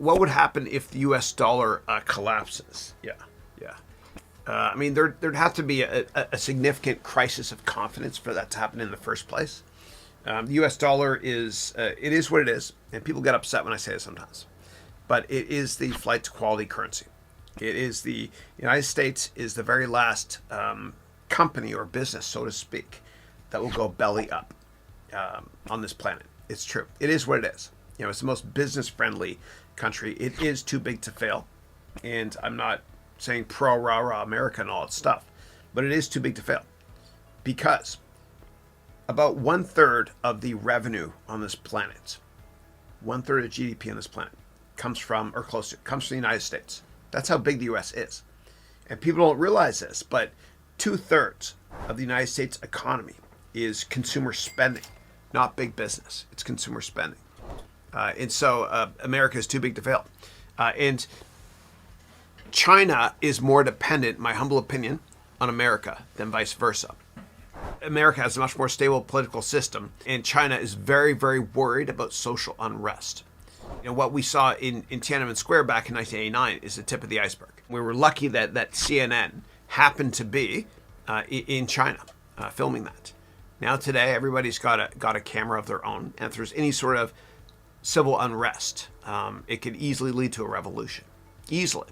what would happen if the U.S. dollar collapses? Yeah. I mean, there'd have to be a significant crisis of confidence for that to happen in the first place. The U.S. dollar is it is what it is, and people get upset when I say it sometimes. But it is the flight to quality currency. It is the United States is the very last company or business, so to speak, that will go belly up on this planet. It's true. It is what it is. It's the most business-friendly country. It is too big to fail, and I'm not saying pro rah rah America and all that stuff, but it is too big to fail because about 1/3 of the revenue on this planet, 1/3 of GDP on this planet comes from, or close to, comes from the United States. That's how big the U.S. is. And people don't realize this, but 2/3 of the United States economy is consumer spending, not big business. It's consumer spending. And so America is too big to fail. And China is more dependent, in my humble opinion, on America than vice versa. America has a much more stable political system, and China is very, very worried about social unrest. What we saw in Tiananmen Square back in 1989 is the tip of the iceberg. We were lucky that CNN happened to be in China filming that. Now today, everybody's got a camera of their own, and if there's any sort of civil unrest, it could easily lead to a revolution. Easily.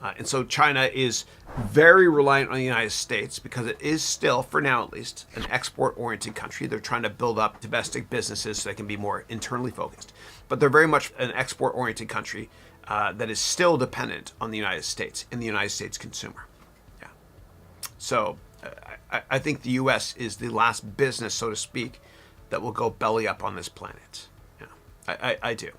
And so China is very reliant on the United States because it is still, for now at least, an export-oriented country. They're trying to build up domestic businesses so they can be more internally focused. But they're very much an export-oriented country that is still dependent on the United States and the United States consumer. Yeah. So I think the U.S. is the last business, so to speak, that will go belly up on this planet. Yeah. I do.